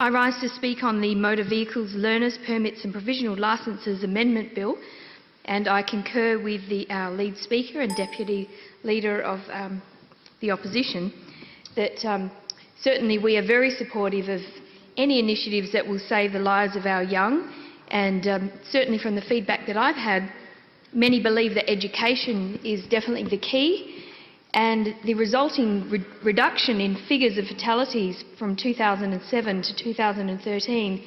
I rise to speak on the Motor Vehicles Learners Permits and Provisional Licences Amendment Bill, and I concur with our lead speaker and Deputy Leader of the Opposition that certainly we are very supportive of any initiatives that will save the lives of our young, and certainly from the feedback that I've had, many believe that education is definitely the key, and the resulting reduction in figures of fatalities from 2007 to 2013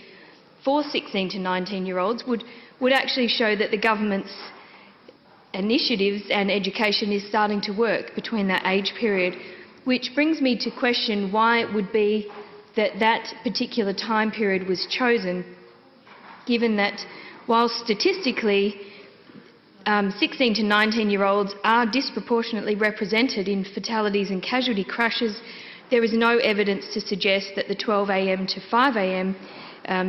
for 16 to 19-year-olds would actually show that the government's initiatives and education is starting to work between that age period, which brings me to question why it would be that that particular time period was chosen, given that while statistically 16 to 19-year-olds are disproportionately represented in fatalities and casualty crashes, there is no evidence to suggest that the 12 a.m. to 5 a.m.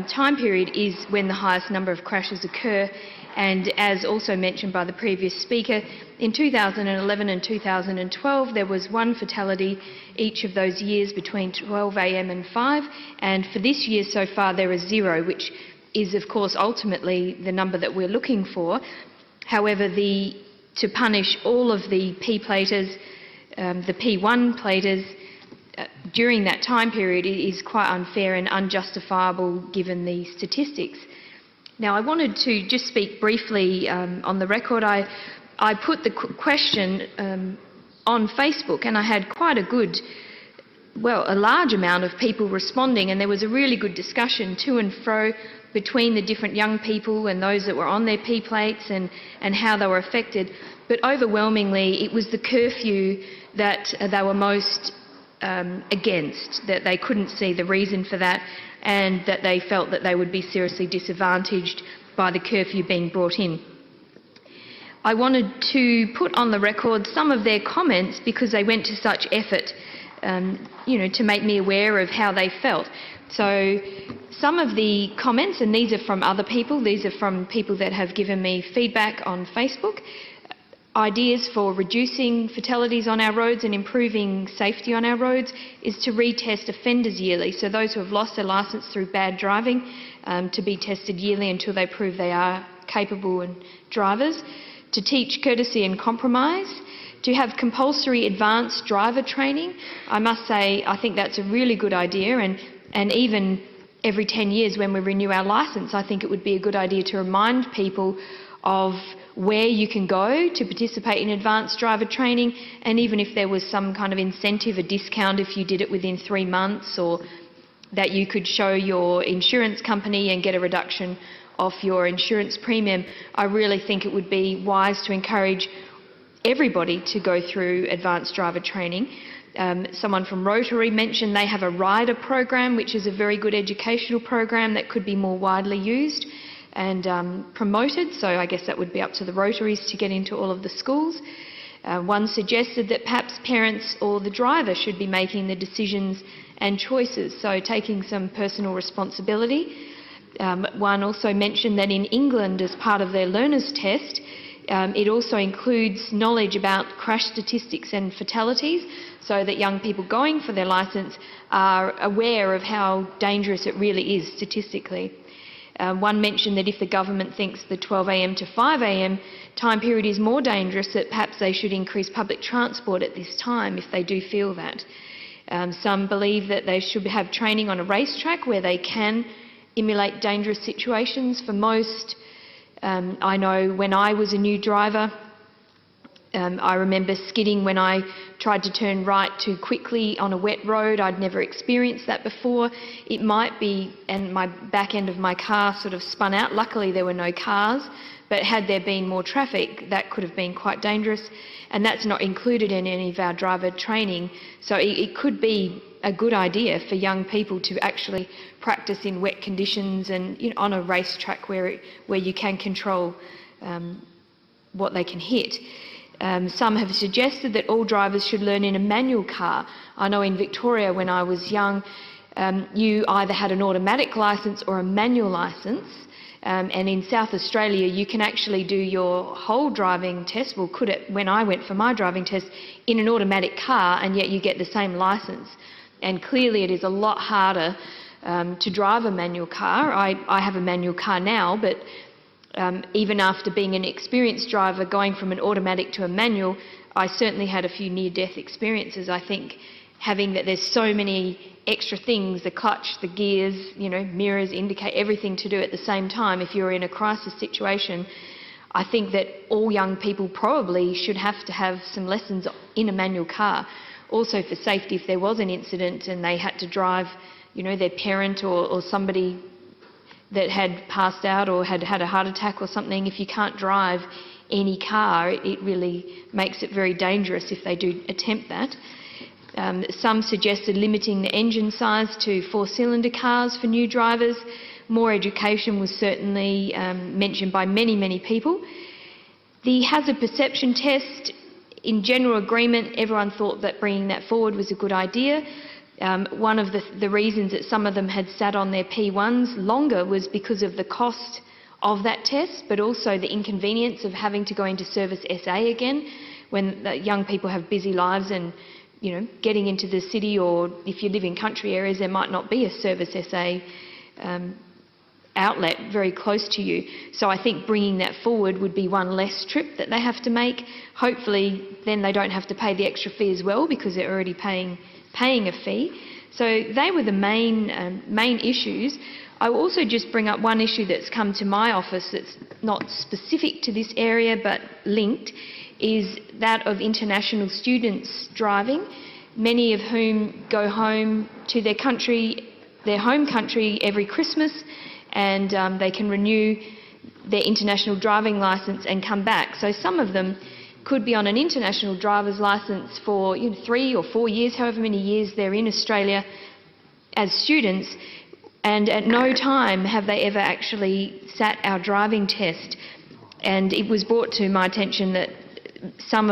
Time period is when the highest number of crashes occur. And as also mentioned by the previous speaker, in 2011 and 2012 there was one fatality each of those years between 12 a.m. and 5, and for this year so far there is 0, which is of course ultimately the number that we're looking for. However, to punish all of the P-platers, the P1 platers, during that time period is quite unfair and unjustifiable given the statistics. Now, I wanted to just speak briefly on the record. I put the question on Facebook, and I had quite a large amount of people responding, and there was a really good discussion to and fro between the different young people and those that were on their P-plates and how they were affected. But overwhelmingly, it was the curfew that they were most against, that they couldn't see the reason for that, and that they felt that they would be seriously disadvantaged by the curfew being brought in. I wanted to put on the record some of their comments because they went to such effort to make me aware of how they felt. So some of the comments, and these are from other people, these are from people that have given me feedback on Facebook, ideas for reducing fatalities on our roads and improving safety on our roads is to retest offenders yearly. So those who have lost their licence through bad driving to be tested yearly until they prove they are capable and drivers, to teach courtesy and compromise, to have compulsory advanced driver training. I must say I think that's a really good idea, and even every 10 years when we renew our licence, I think it would be a good idea to remind people of where you can go to participate in advanced driver training, and even if there was some kind of incentive, a discount if you did it within 3 months, or that you could show your insurance company and get a reduction off your insurance premium. I really think it would be wise to encourage everybody to go through advanced driver training. Someone from Rotary mentioned they have a rider program, which is a very good educational program that could be more widely used and promoted, so I guess that would be up to the Rotaries to get into all of the schools. One suggested that perhaps parents or the driver should be making the decisions and choices, so taking some personal responsibility. One also mentioned that in England, as part of their learners test, it also includes knowledge about crash statistics and fatalities, so that young people going for their licence are aware of how dangerous it really is statistically. One mentioned that if the government thinks the 12 a.m. to 5 a.m. time period is more dangerous, that perhaps they should increase public transport at this time if they do feel that. Some believe that they should have training on a racetrack where they can emulate dangerous situations. For most, I know when I was a new driver, I remember skidding when I tried to turn right too quickly on a wet road. I'd never experienced that before. It might be, and my back end of my car sort of spun out. Luckily there were no cars, but had there been more traffic, that could have been quite dangerous, and that's not included in any of our driver training. So it could be a good idea for young people to actually practice in wet conditions and on a racetrack where you can control what they can hit. Some have suggested that all drivers should learn in a manual car. I know in Victoria when I was young, you either had an automatic licence or a manual licence, and in South Australia you can actually do your whole driving test, when I went for my driving test, in an automatic car, and yet you get the same licence. And clearly it is a lot harder to drive a manual car. I have a manual car now, but even after being an experienced driver, going from an automatic to a manual, I certainly had a few near-death experiences. I think having that there's so many extra things, the clutch, the gears, mirrors, indicate everything to do at the same time if you're in a crisis situation. I think that all young people probably should have to have some lessons in a manual car. Also for safety, if there was an incident and they had to drive, their parent or somebody that had passed out or had had a heart attack or something, if you can't drive any car, it really makes it very dangerous if they do attempt that. Some suggested limiting the engine size to 4-cylinder cars for new drivers. More education was certainly mentioned by many people. The hazard perception test, in general agreement, everyone thought that bringing that forward was a good idea. One of the reasons that some of them had sat on their P1s longer was because of the cost of that test, but also the inconvenience of having to go into service SA again when the young people have busy lives and getting into the city, or if you live in country areas, there might not be a service SA outlet very close to you. So I think bringing that forward would be one less trip that they have to make. Hopefully then they don't have to pay the extra fee as well because they're already paying a fee. So they were the main issues. I will also just bring up one issue that's come to my office that's not specific to this area but linked, is that of international students driving, many of whom go home to their home country every Christmas, and they can renew their international driving licence and come back. So some of them could be on an international driver's licence for 3 or 4 years, however many years they're in Australia as students, and at no time have they ever actually sat our driving test. And it was brought to my attention that some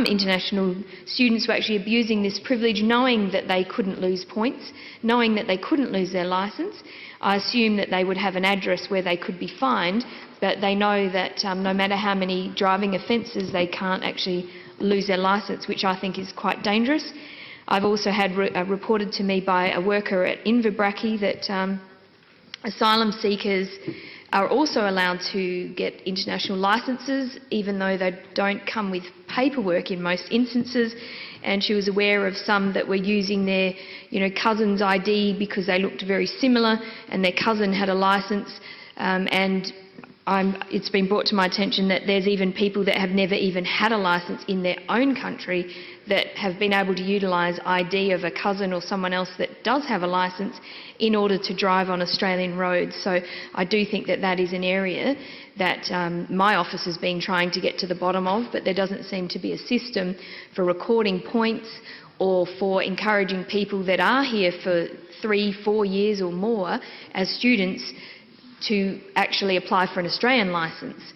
international students were actually abusing this privilege, knowing that they couldn't lose points, knowing that they couldn't lose their licence. I assume that they would have an address where they could be fined, but they know that no matter how many driving offences, they can't actually lose their licence, which I think is quite dangerous. I've also had reported to me by a worker at Inverbrackie that asylum seekers are also allowed to get international licences, even though they don't come with paperwork in most instances. And she was aware of some that were using their, cousin's ID because they looked very similar, and their cousin had a licence. It's been brought to my attention that there's even people that have never even had a licence in their own country that have been able to utilise ID of a cousin or someone else that does have a licence in order to drive on Australian roads. So I do think that that is an area that my office has been trying to get to the bottom of, but there doesn't seem to be a system for recording points or for encouraging people that are here for 3-4 years or more as students to actually apply for an Australian licence.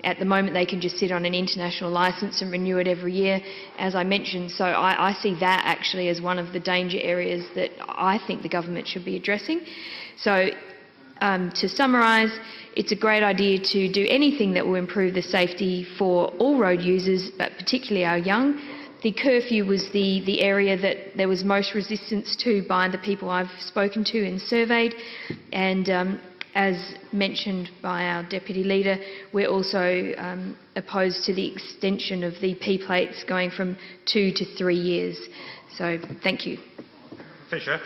At the moment they can just sit on an international licence and renew it every year, as I mentioned. So I see that actually as one of the danger areas that I think the government should be addressing. So to summarise, it's a great idea to do anything that will improve the safety for all road users, but particularly our young. The curfew was the area that there was most resistance to by the people I've spoken to and surveyed, and as mentioned by our Deputy Leader, we're also opposed to the extension of the P plates going from 2 to 3 years. So, thank you. Fisher.